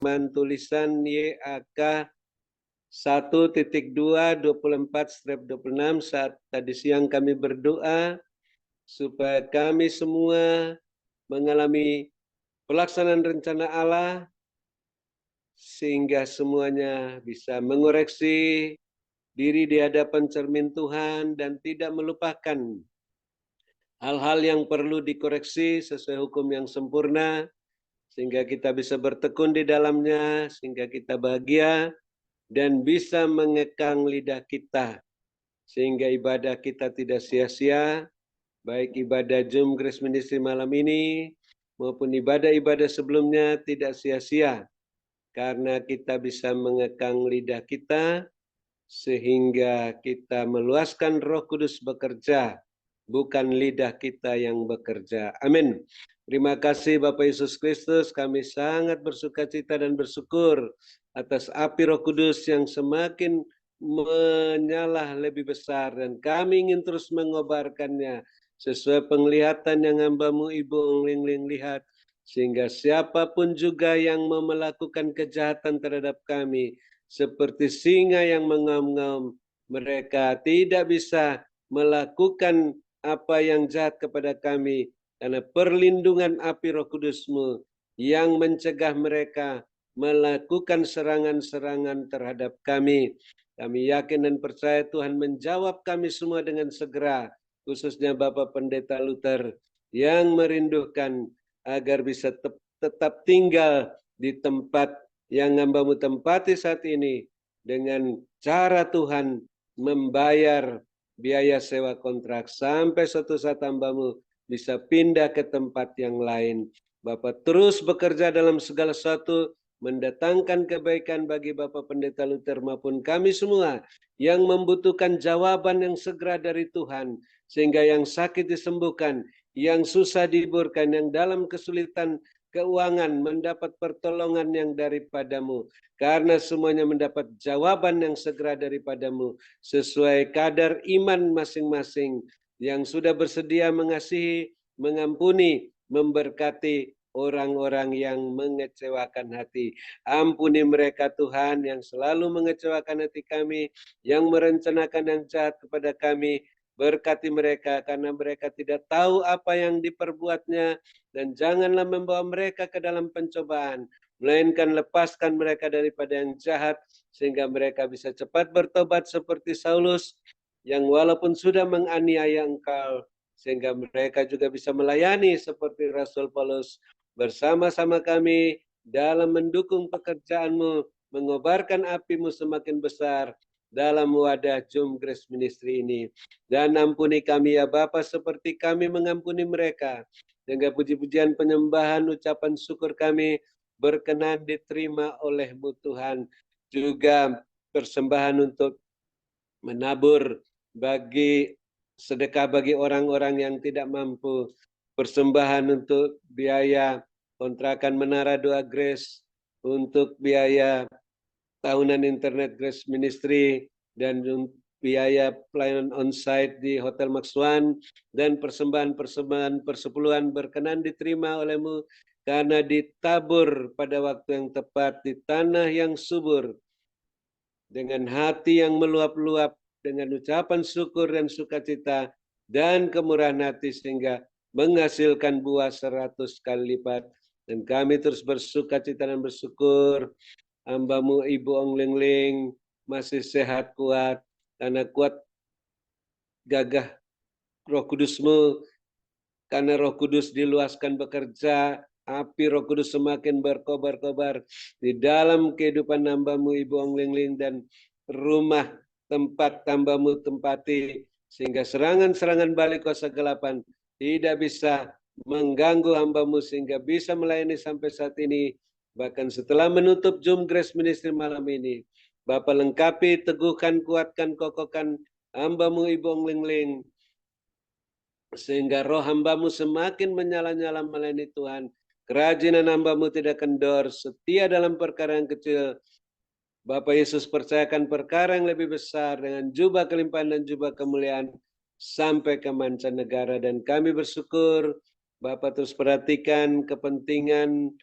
tulisan YAK 1.2/24/26 saat tadi siang kami berdoa supaya kami semua mengalami pelaksanaan rencana Allah sehingga semuanya bisa mengoreksi diri di hadapan cermin Tuhan dan tidak melupakan hal-hal yang perlu dikoreksi sesuai hukum yang sempurna sehingga kita bisa bertekun di dalamnya, sehingga kita bahagia dan bisa mengekang lidah kita sehingga ibadah kita tidak sia-sia, baik ibadah Zoom Grace Ministry malam ini maupun ibadah-ibadah sebelumnya tidak sia-sia karena kita bisa mengekang lidah kita sehingga kita meluaskan Roh Kudus bekerja, bukan lidah kita yang bekerja. Amin. Terima kasih Bapak Yesus Kristus, kami sangat bersukacita dan bersyukur atas api Roh Kudus yang semakin menyala lebih besar dan kami ingin terus mengobarkannya sesuai penglihatan yang hamba-Mu Ibu Ongling lihat, sehingga siapapun juga yang mau melakukan kejahatan terhadap kami seperti singa yang mengaum-ngaum, mereka tidak bisa melakukan apa yang jahat kepada kami karena perlindungan api Roh Kudus-Mu yang mencegah mereka melakukan serangan-serangan terhadap kami. Kami yakin dan percaya Tuhan menjawab kami semua dengan segera, khususnya Bapak Pendeta Luther yang merindukan agar bisa tetap tinggal di tempat yang hamba-Mu tempati saat ini dengan cara Tuhan membayar biaya sewa kontrak sampai suatu saat hamba-Mu bisa pindah ke tempat yang lain. Bapak terus bekerja dalam segala sesuatu, mendatangkan kebaikan bagi Bapak Pendeta Luther maupun kami semua yang membutuhkan jawaban yang segera dari Tuhan, sehingga yang sakit disembuhkan, yang susah dihiburkan, yang dalam kesulitan keuangan mendapat pertolongan yang daripada-Mu, karena semuanya mendapat jawaban yang segera daripada-Mu sesuai kadar iman masing-masing yang sudah bersedia mengasihi, mengampuni, memberkati orang-orang yang mengecewakan hati. Ampuni mereka Tuhan yang selalu mengecewakan hati kami, yang merencanakan yang jahat kepada kami. Berkati mereka karena mereka tidak tahu apa yang diperbuatnya, dan janganlah membawa mereka ke dalam pencobaan, melainkan lepaskan mereka daripada yang jahat sehingga mereka bisa cepat bertobat seperti Saulus yang walaupun sudah menganiaya Engkau, sehingga mereka juga bisa melayani seperti Rasul Paulus. Bersama-sama kami dalam mendukung pekerjaan-Mu, mengobarkan api-Mu semakin besar dalam wadah Zoom Grace Ministry ini. Dan ampuni kami ya Bapa seperti kami mengampuni mereka, sehingga puji-pujian, penyembahan, ucapan syukur kami berkenan diterima oleh-Mu Tuhan. Juga persembahan untuk menabur bagi sedekah bagi orang-orang yang tidak mampu, persembahan untuk biaya kontrakan Menara Doa Grace, untuk biaya tahunan internet Grace Ministry, dan biaya pelayanan onsite di Hotel Max One, dan persembahan-persembahan persepuluhan berkenan diterima oleh-Mu karena ditabur pada waktu yang tepat di tanah yang subur dengan hati yang meluap-luap, dengan ucapan syukur dan sukacita dan kemurahan hati sehingga menghasilkan buah 100 kali lipat. Dan kami terus bersukacita dan bersyukur hamba-Mu Ibu Ongling masih sehat kuat, karena kuat gagah Roh Kudus-Mu, karena Roh Kudus diluaskan bekerja, api Roh Kudus semakin berkobar-kobar di dalam kehidupan hamba-Mu Ibu Ongling dan rumah tempat hamba-Mu tempati, sehingga serangan-serangan balik kuasa gelapan tidak bisa mengganggu hamba-Mu sehingga bisa melayani sampai saat ini. Bahkan setelah menutup Zoom Grace Ministry malam ini, Bapak lengkapi, teguhkan, kuatkan, kokohkan hamba-Mu Ibu Ongling, sehingga roh hamba-Mu semakin menyala-nyala melayani Tuhan. Kerajinan hamba-Mu tidak kendor, setia dalam perkara yang kecil. Bapak Yesus percayakan perkara yang lebih besar dengan jubah kelimpahan dan jubah kemuliaan sampai ke mancanegara. Dan kami bersyukur Bapak terus perhatikan kepentingan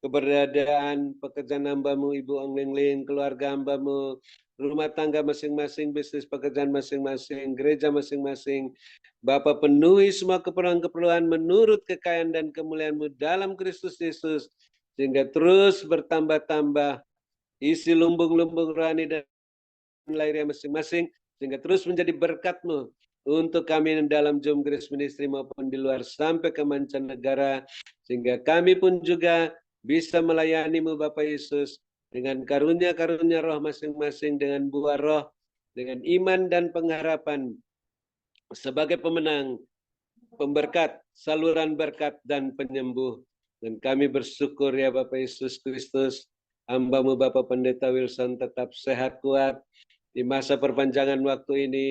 keberadaan pekerjaan hamba-Mu Ibu Ong Ling Ling, keluarga hamba-Mu, rumah tangga masing-masing, bisnis pekerjaan masing-masing, gereja masing-masing. Bapa penuhi semua keperluan-keperluan menurut kekayaan dan kemuliaan-Mu dalam Kristus Yesus, sehingga terus bertambah-tambah isi lumbung-lumbung rohani dan lahirnya masing-masing, sehingga terus menjadi berkat-Mu untuk kami dalam Zoom Grace Ministry maupun di luar sampai ke mancanegara, sehingga kami pun juga bisa melayani-Mu Bapak Yesus dengan karunia-karunia roh masing-masing, dengan buah roh, dengan iman dan pengharapan sebagai pemenang, pemberkat, saluran berkat dan penyembuh. Dan kami bersyukur ya Bapak Yesus Kristus, hamba-Mu Bapak Pendeta Wilson tetap sehat kuat di masa perpanjangan waktu ini,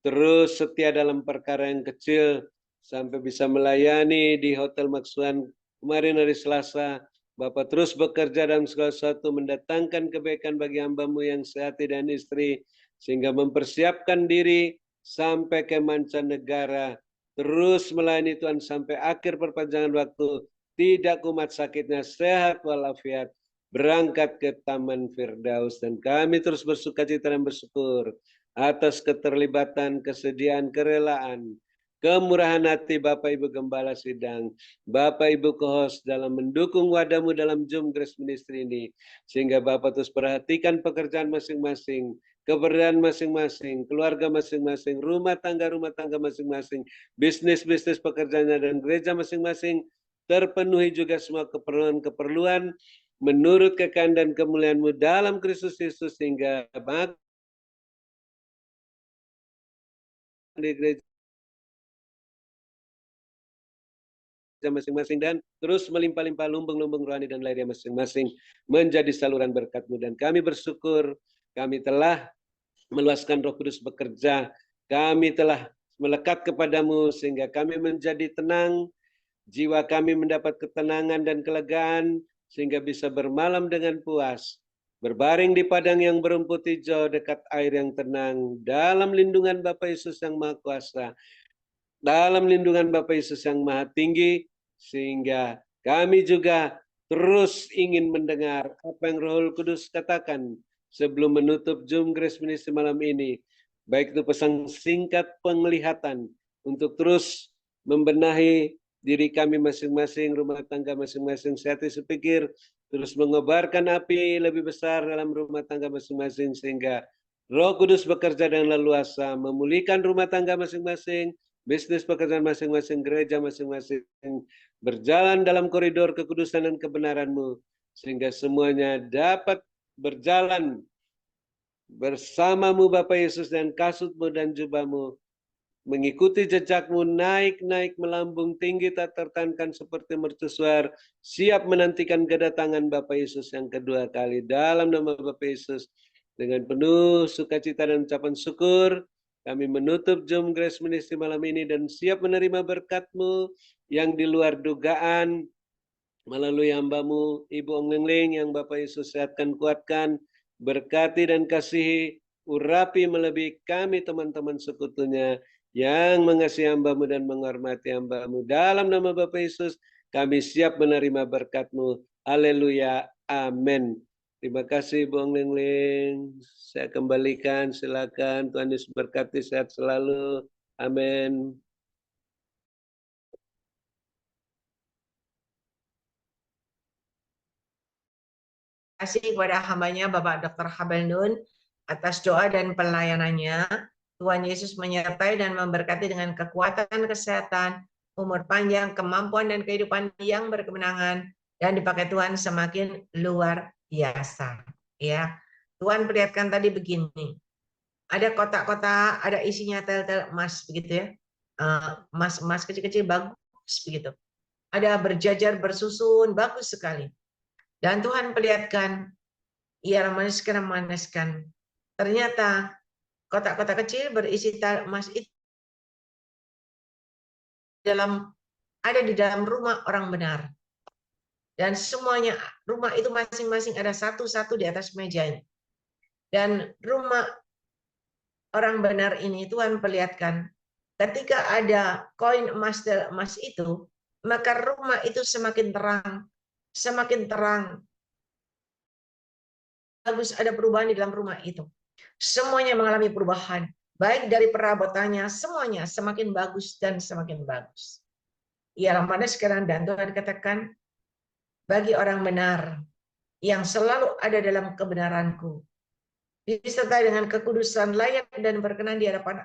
terus setia dalam perkara yang kecil sampai bisa melayani di Hotel Maksuhan kemarin hari Selasa. Bapak terus bekerja dalam segala sesuatu, mendatangkan kebaikan bagi hamba-Mu yang sehati dan istri, sehingga mempersiapkan diri sampai ke mancanegara, terus melayani Tuhan sampai akhir perpanjangan waktu, tidak kumat sakitnya, sehat walafiat, berangkat ke Taman Firdaus. Dan kami terus bersukacita dan bersyukur atas keterlibatan, kesediaan, kerelaan, kemurahan hati Bapak Ibu Gembala Sidang, Bapak Ibu Kohos dalam mendukung wadah-Mu dalam Zoom Grace Ministry ini, sehingga Bapak terus perhatikan pekerjaan masing-masing, keberadaan masing-masing, keluarga masing-masing, rumah tangga masing-masing, bisnis-bisnis pekerjaannya dan gereja masing-masing, terpenuhi juga semua keperluan-keperluan menurut kekayaan dan kemuliaan-Mu dalam Kristus Yesus, sehingga di gereja masing-masing dan terus melimpah-limpah lumbung-lumbung rohani dan lahirnya masing-masing menjadi saluran berkat-Mu. Dan kami bersyukur kami telah meluaskan Roh Kudus bekerja, kami telah melekat kepadamu sehingga kami menjadi tenang, jiwa kami mendapat ketenangan dan kelegaan sehingga bisa bermalam dengan puas, berbaring di padang yang berumput hijau dekat air yang tenang, dalam lindungan Bapa Yesus yang Maha Kuasa, dalam lindungan Bapa Yesus yang Maha Tinggi, sehingga kami juga terus ingin mendengar apa yang Roh Kudus katakan sebelum menutup Zoom Grace Ministry malam ini, baik itu pesan singkat penglihatan untuk terus membenahi diri kami masing-masing, rumah tangga masing-masing, sehati sepikir, terus mengobarkan api lebih besar dalam rumah tangga masing-masing, sehingga Roh Kudus bekerja dengan leluasa, memulihkan rumah tangga masing-masing, bisnis pekerjaan masing-masing, gereja masing-masing, berjalan dalam koridor kekudusan dan kebenaran-Mu, sehingga semuanya dapat berjalan bersama-Mu Bapa Yesus dan kasut-Mu dan jubah-Mu, mengikuti jejak-Mu, naik-naik melambung tinggi tak tertahankan seperti mercusuar, siap menantikan kedatangan Bapa Yesus yang kedua kali. Dalam nama Bapa Yesus, dengan penuh sukacita dan ucapan syukur, kami menutup Zoom Grace Ministry malam ini dan siap menerima berkat-Mu yang di luar dugaan melalui hamba-Mu Ibu Ong Ling Ling yang Bapak Yesus sehatkan, kuatkan, berkati dan kasihi, urapi melebihi kami teman-teman sekutunya yang mengasihi hamba-Mu dan menghormati hamba-Mu. Dalam nama Bapak Yesus kami siap menerima berkat-Mu. Haleluya. Amin. Terima kasih Ibu Ong Ling Ling. Saya kembalikan, silakan. Tuhan Yesus berkati, sehat selalu. Amin. Terima kasih kepada hambanya Bapak Dr. Habel Nun atas doa dan pelayanannya. Tuhan Yesus menyertai dan memberkati dengan kekuatan, kesehatan, umur panjang, kemampuan dan kehidupan yang berkemenangan, dan dipakai Tuhan semakin luar biasa. Ya, Tuhan perlihatkan tadi begini, ada kotak-kotak, ada isinya tel-tel emas begitu ya, emas-emas kecil-kecil bagus begitu. Ada berjajar bersusun bagus sekali. Dan Tuhan perlihatkan, ia memanaskan. Ternyata kotak-kotak kecil berisi emas itu ada di dalam rumah orang benar. Dan semuanya, rumah itu masing-masing ada satu-satu di atas mejanya. Dan rumah orang benar ini Tuhan perlihatkan, ketika ada koin emas itu, maka rumah itu semakin terang, semakin terang. Bagus ada perubahan di dalam rumah itu. Semuanya mengalami perubahan. Baik dari perabotannya, semuanya semakin bagus dan semakin bagus. Ialah mana sekarang dan Tuhan katakan, bagi orang benar yang selalu ada dalam kebenaranku, disertai dengan kekudusan layak dan berkenan di hadapan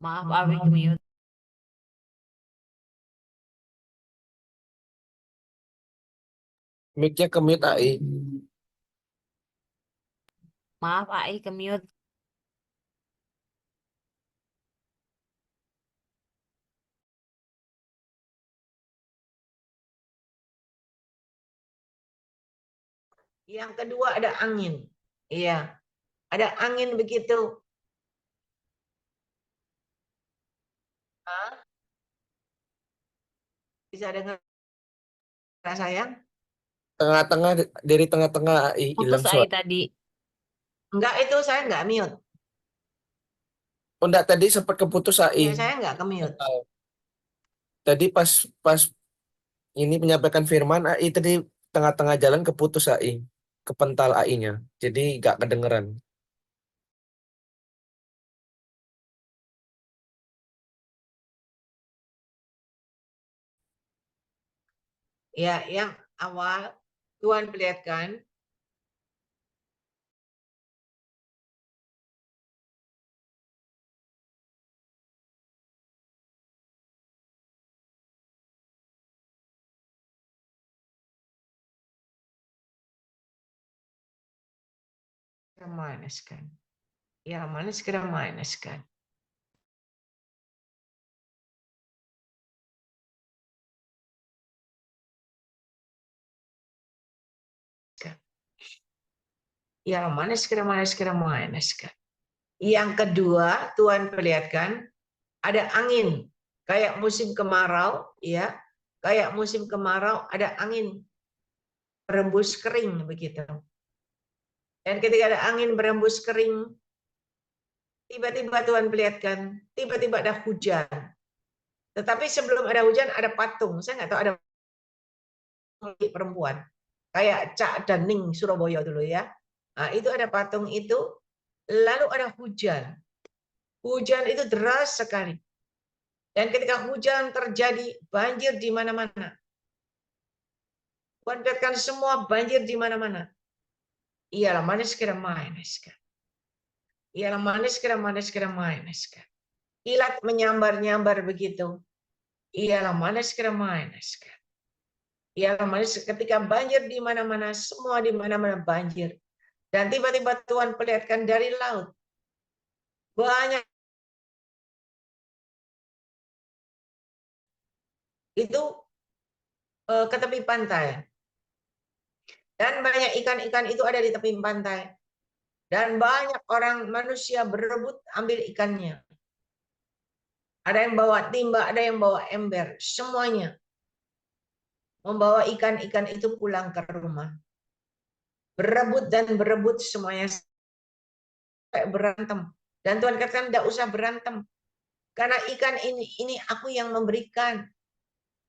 Maaf, Abi ke-mute. Mic-nya ke mute AI. Maaf, AI ke-mute. yang kedua ada angin. Iya, ada angin begitu. Hah? Bisa dengar saya? Tengah-tengah dari tengah-tengah AI hilang Putus AI suara. tadi. Enggak, itu saya enggak mute. Oh, enggak, tadi sempat keputus Ya, AI. saya enggak ke mute. Tadi pas pas ini menyampaikan firman AI tadi tengah-tengah jalan keputus AI. Kepental AI-nya. Jadi nggak kedengeran. Ya, yang awal Tuhan perlihatkan Ramanaskan. Ya, Ramanas Ramanaskan. Ya, Ramanaskan. Yang kedua, Tuhan perlihatkan ada angin kayak musim kemarau, ya. Kayak musim kemarau ada angin berembus kering begitu. Dan ketika ada angin berembus kering, tiba-tiba Tuhan perlihatkan, tiba-tiba ada hujan. Tetapi sebelum ada hujan ada patung. Saya nggak tahu ada perempuan. Kayak Cak Daning Surabaya dulu ya. Nah, itu ada patung itu, lalu ada hujan. Hujan itu deras sekali. Dan ketika hujan terjadi, banjir di mana-mana. Tuhan perlihatkan semua banjir di mana-mana. Ialah manis kira manis. Ialah manis kira manis. Kilat menyambar-nyambar begitu. Ialah manis kira manis. Ialah manis ketika banjir di mana-mana, semua di mana-mana banjir. Dan tiba-tiba Tuhan perlihatkan dari laut. Banyak itu ke tepi pantai. Dan banyak ikan-ikan itu ada di tepi pantai. Dan banyak orang manusia berebut ambil ikannya. Ada yang bawa timba, ada yang bawa ember. Semuanya membawa ikan-ikan itu pulang ke rumah. Berebut dan berebut semuanya sampai berantem. Dan Tuhan katakan tidak usah berantem. Karena ikan ini aku yang memberikan.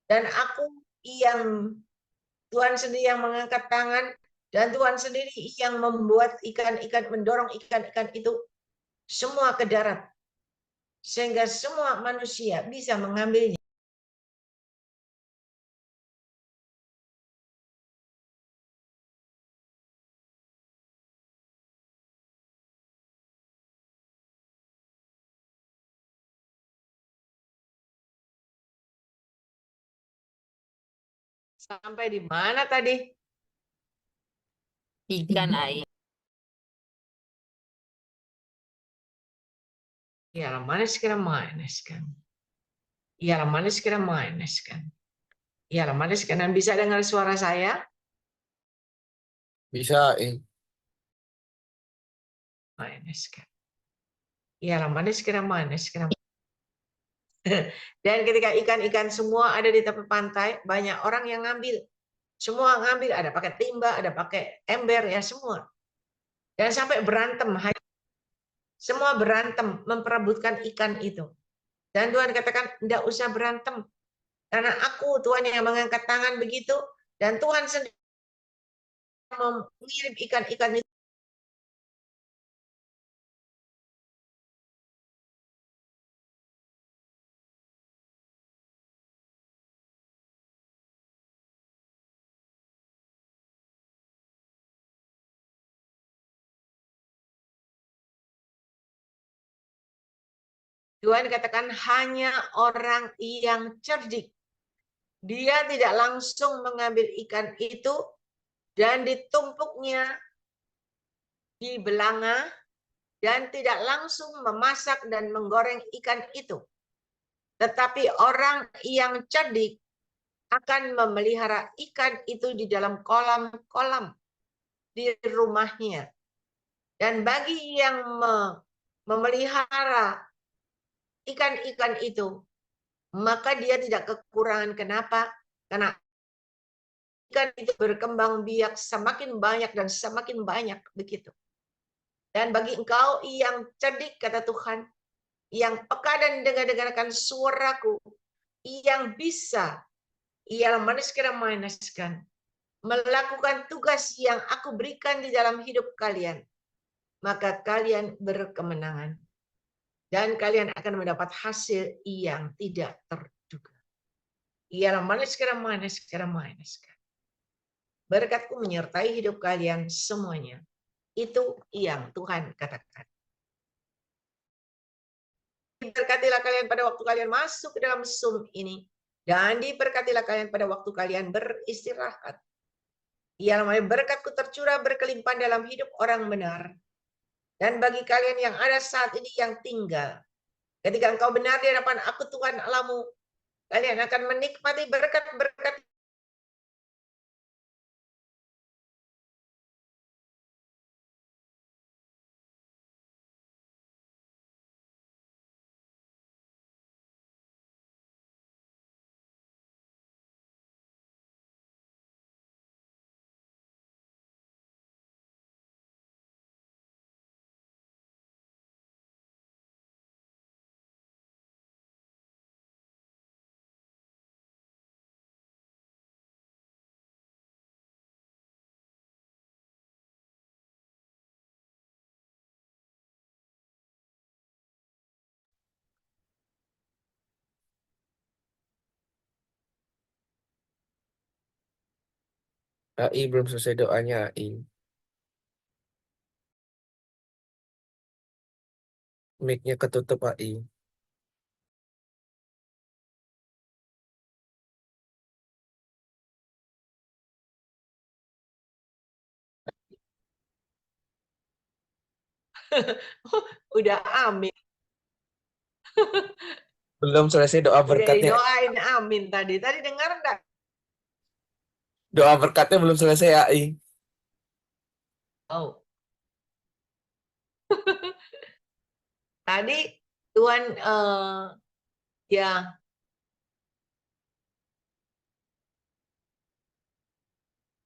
Dan aku yang Tuhan sendiri yang mengangkat tangan. Dan Tuhan sendiri yang membuat ikan-ikan, mendorong ikan-ikan itu semua ke darat. Sehingga semua manusia bisa mengambilnya. Sampai di mana tadi? Ikan AI. Ya, manis kira manis kan. Ya, manis kira manis kan. Ya, manis kan. Dan bisa dengar suara saya? Bisa AI. Manis kan. Iyalah manis kira manis kira. Dan ketika ikan-ikan semua ada di tepi pantai, banyak orang yang ngambil. Semua ngambil, ada pakai timba, ada pakai ember, ya semua. Dan sampai berantem, semua berantem memperebutkan ikan itu. Dan Tuhan katakan, tidak usah berantem. Karena aku, Tuhan yang mengangkat tangan begitu, dan Tuhan sendiri mengirim ikan-ikan itu. Tuhan katakan hanya orang yang cerdik. Dia tidak langsung mengambil ikan itu dan ditumpuknya di belanga dan tidak langsung memasak dan menggoreng ikan itu. Tetapi orang yang cerdik akan memelihara ikan itu di dalam kolam-kolam di rumahnya. Dan bagi yang memelihara ikan-ikan itu, maka dia tidak kekurangan. Kenapa? Karena ikan itu berkembang biak semakin banyak dan semakin banyak begitu. Dan bagi engkau yang cerdik, kata Tuhan, yang peka dan dengar-dengarkan suaraku, yang bisa ialah maniskan, melakukan tugas yang aku berikan di dalam hidup kalian, maka kalian berkemenangan. Dan kalian akan mendapat hasil yang tidak terduga. Ialah maniskan. Berkatku menyertai hidup kalian semuanya. Itu yang Tuhan katakan. Diberkatilah kalian pada waktu kalian masuk ke dalam Zoom ini. Dan diberkatilah kalian pada waktu kalian beristirahat. Ialah berkatku tercurah berkelimpahan dalam hidup orang benar. Dan bagi kalian yang ada saat ini yang tinggal. Ketika engkau benar di hadapan aku Tuhan Allahmu, kalian akan menikmati berkat-berkat AI belum selesai doanya, AI. Mic-nya ketutup, AI. udah amin. Belum selesai doa Udah berkatnya. didoain amin tadi. Tadi dengar enggak? Doa berkatnya belum selesai, AI. Oh. Tadi Tuhan ya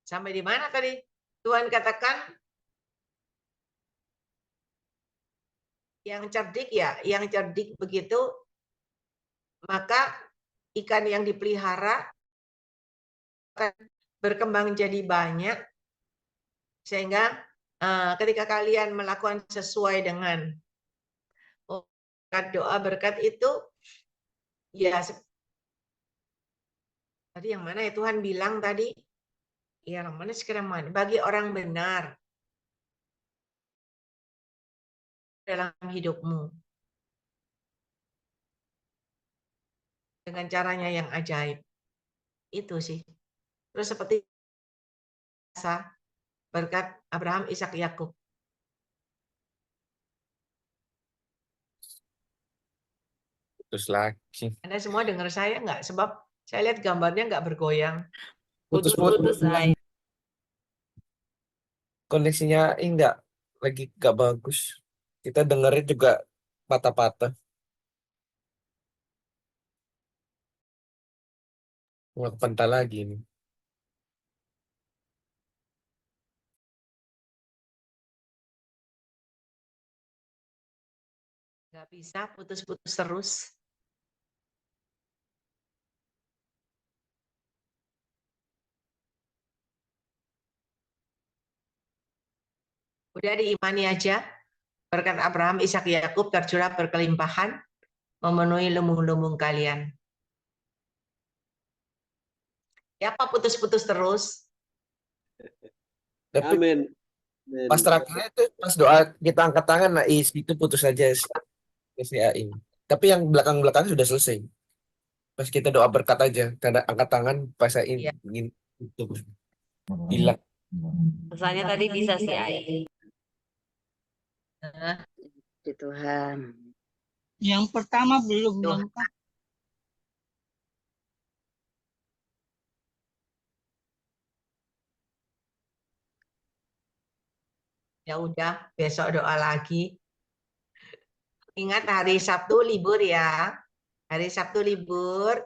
sampai di mana tadi? Tuhan katakan yang cerdik ya, yang cerdik begitu, maka ikan yang dipelihara akan berkembang jadi banyak, sehingga ketika kalian melakukan sesuai dengan doa berkat itu, ya tadi yang mana ya Tuhan bilang tadi, ya mana sekarang mana bagi orang benar dalam hidupmu dengan caranya yang ajaib. Itu sih. Terus seperti biasa berkat Abraham, Ishak, Yakub. Terus lagi. Anda semua dengar saya nggak? Sebab saya lihat gambarnya nggak bergoyang. Putus-putus. Putus, AI. Koneksinya AI nggak lagi nggak bagus. Kita dengerin juga patah-patah. Nggak kepental lagi ini. Nggak bisa putus-putus terus. Udah diimani aja. Berkat Abraham, Ishak, Yakub tercurah berkelimpahan, memenuhi lumbung-lumbung kalian. Ya, apa putus-putus terus? Tapi Amin. pas terakhirnya itu pas doa kita angkat tangan, nah itu putus aja si AI. Tapi yang belakang-belakang sudah selesai. Pas kita doa berkat aja, tanda angkat tangan pas AI Iya. ingin itu hilang. Rasanya tadi bisa sih, Ai. Nah, Puji Tuhan. Yang pertama belum Tuh. lengkap. ya udah, besok doa lagi. Ingat hari Sabtu libur ya. Hari Sabtu libur,